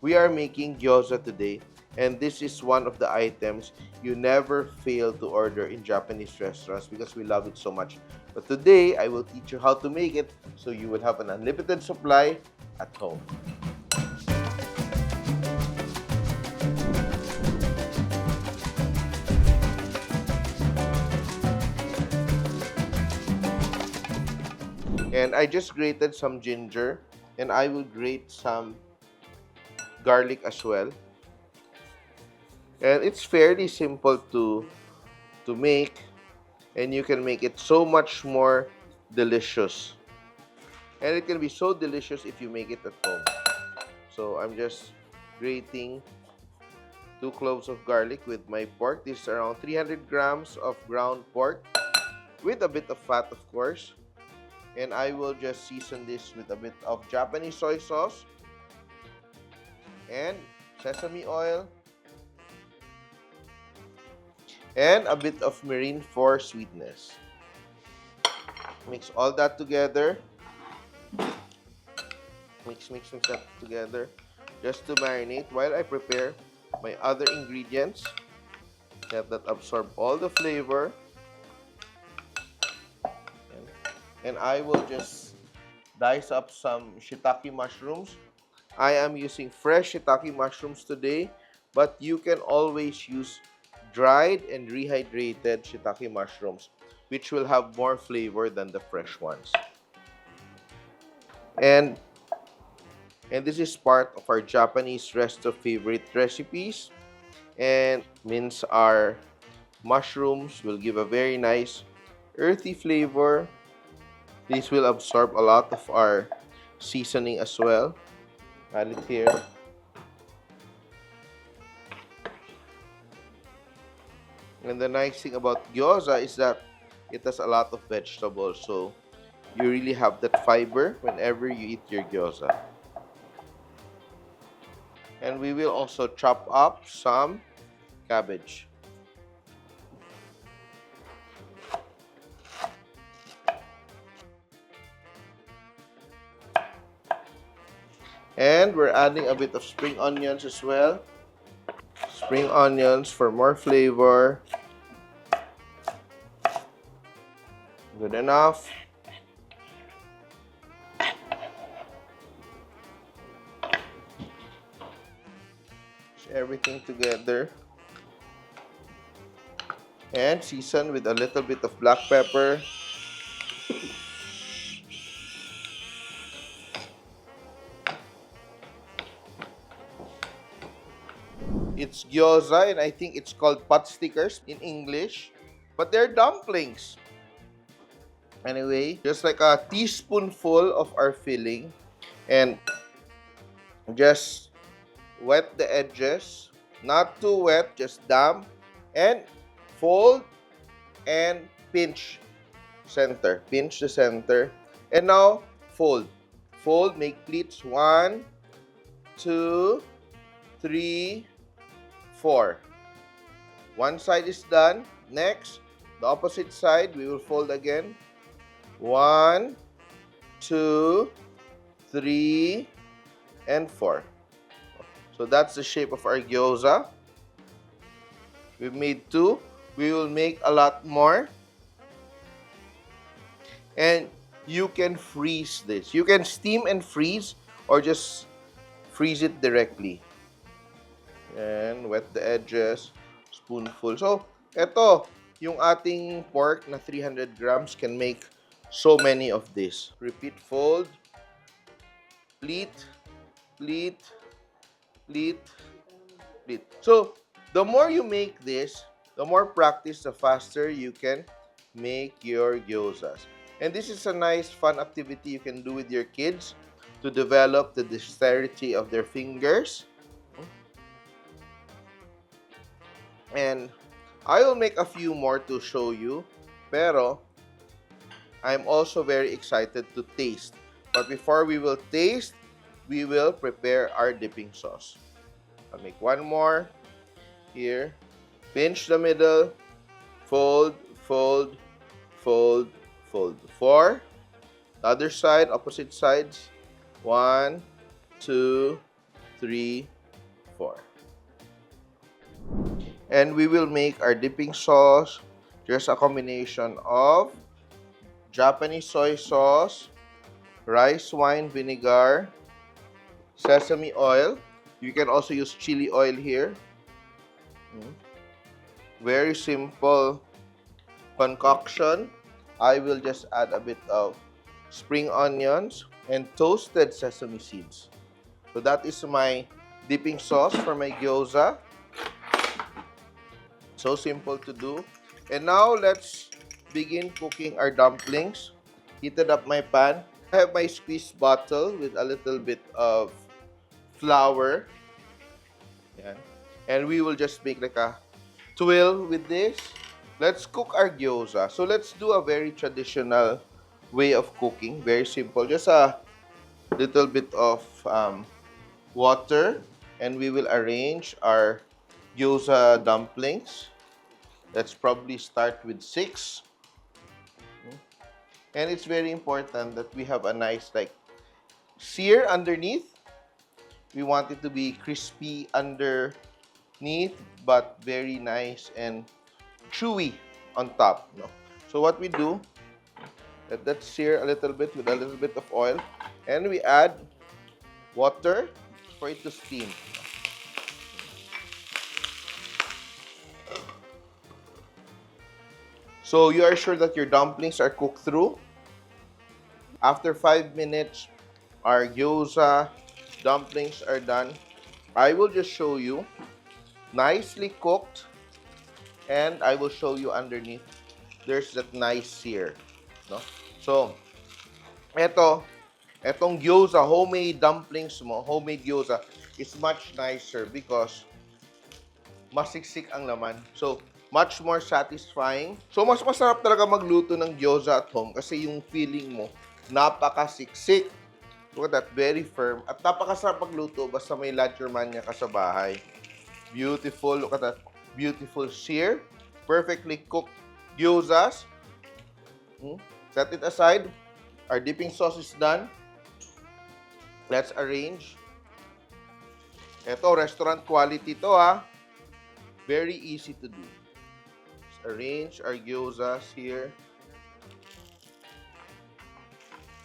We are making gyoza today, and this is one of the items you never fail to order in Japanese restaurants because we love it so much. But today, I will teach you how to make it so you will have an unlimited supply at home. And I just grated some ginger, and I will grate some garlic as well. And it's fairly simple to make, and you can make it so much more delicious. And it can be so delicious if you make it at home. So I'm just grating 2 cloves of garlic with my pork. This is around 300 grams of ground pork with a bit of fat, of course. And I will just season this with a bit of Japanese soy sauce and sesame oil and a bit of mirin for sweetness. Mix all that together. Mix that together just to marinate while I prepare my other ingredients that absorb all the flavor. And I will just dice up some shiitake mushrooms. I am using fresh shiitake mushrooms today, but you can always use dried and rehydrated shiitake mushrooms, which will have more flavor than the fresh ones. And this is part of our Japanese resto favorite recipes. And mince our mushrooms will give a very nice earthy flavor. This will absorb a lot of our seasoning as well. Add it here. And the nice thing about gyoza is that it has a lot of vegetables. So you really have that fiber whenever you eat your gyoza. And we will also chop up some cabbage. And we're adding a bit of spring onions as well. Spring onions for more flavor. Good enough. Everything together. And season with a little bit of black pepper. It's gyoza, and I think it's called pot stickers in English, but they're dumplings. Anyway, just like a teaspoonful of our filling, and just wet the edges, not too wet, just damp, and fold and pinch the center, and now fold, make pleats, 1, 2, 3, 4. One side is done. Next, the opposite side, we will fold again. 1, 2, 3, and 4. So that's the shape of our gyoza. We've made 2. We will make a lot more. And you can freeze this. You can steam and freeze or just freeze it directly. And wet the edges, spoonful. So, eto, yung ating pork na 300 grams can make so many of this. Repeat fold, pleat, pleat, pleat, pleat. So, the more you make this, the more practice, the faster you can make your gyozas. And this is a nice, fun activity you can do with your kids to develop the dexterity of their fingers. And I will make a few more to show you, pero I'm also very excited to taste. But before we will taste, we will prepare our dipping sauce. I'll make one more here. Pinch the middle, fold, fold, fold, fold. 4. The other side, opposite sides. 1, 2, 3, 4. And we will make our dipping sauce. Just a combination of Japanese soy sauce, rice wine vinegar, sesame oil. You can also use chili oil here. Very simple concoction. I will just add a bit of spring onions and toasted sesame seeds. So that is my dipping sauce for my gyoza. So simple to do. And now let's begin cooking our dumplings. Heated up my pan. I have my squeeze bottle with a little bit of flour. Yan. And we will just make like a twill with this. Let's cook our gyoza. So let's do a very traditional way of cooking. Very simple. Just a little bit of water. And we will arrange our gyoza dumplings. Let's probably start with 6. And it's very important that we have a nice like sear underneath. We want it to be crispy underneath, but very nice and chewy on top. No? So what we do, let that sear a little bit with a little bit of oil, and we add water for it to steam. So you are sure that your dumplings are cooked through. After 5 minutes, our gyoza dumplings are done. I will just show you. Nicely cooked. And I will show you underneath. There's that nice sear. No? So, etong gyoza, homemade dumplings mo, homemade gyoza, is much nicer because masiksik ang laman. So, much more satisfying. So, mas masarap talaga magluto ng gyoza at home kasi yung feeling mo, napakasiksik. Look at that, very firm. At napakasarap magluto basta may ladgermanya ka sa bahay. Beautiful, look at that. Beautiful sear. Perfectly cooked gyozas. Set it aside. Our dipping sauce is done. Let's arrange. Ito, restaurant quality to ha. Very easy to do. Arrange our gyozas here.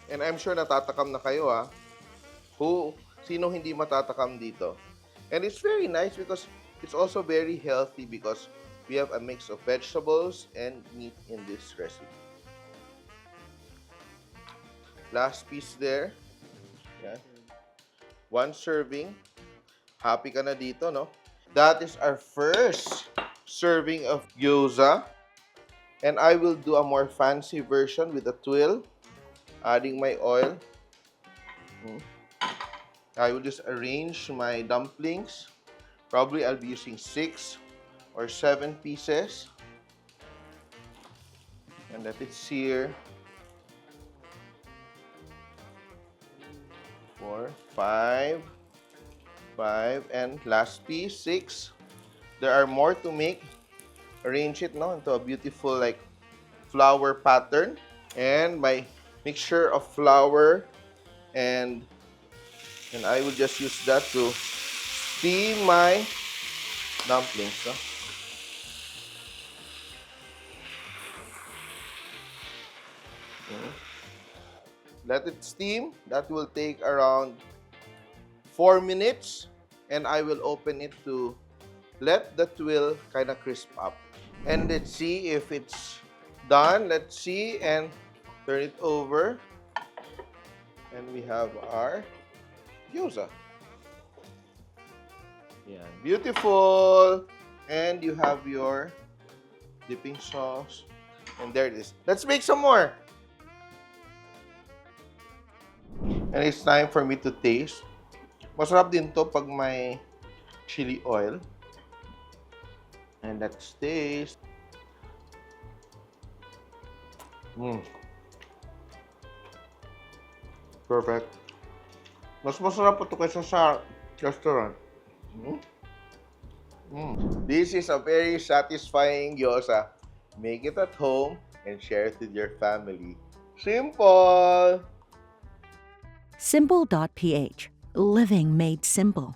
And I'm sure natatakam na kayo ha. Sino hindi matatakam dito? And it's very nice because it's also very healthy because we have a mix of vegetables and meat in this recipe. Last piece there. Yan. 1 serving. Happy ka na dito, no? That is our first serving of gyoza. And I will do a more fancy version with a twill. Adding my oil. I will just arrange my dumplings. Probably I'll be using 6 or 7 pieces. And let it sear. 4, 5, and last piece, 6. There are more to make. Arrange it now into a beautiful like flower pattern. And my mixture of flour and I will just use that to steam my dumplings. No? Let it steam. That will take around 4 minutes. And I will open it to let the twill kind of crisp up. And let's see if it's done. Let's see and turn it over. And we have our gyoza. Yeah, beautiful. And you have your dipping sauce. And there it is. Let's make some more. And it's time for me to taste. Masarap din to pag may chili oil. And let's taste. Perfect. Mas masarap ito kaysa sa restaurant. This is a very satisfying gyoza. Make it at home and share it with your family. Simple! Simpol.ph. Living made simple.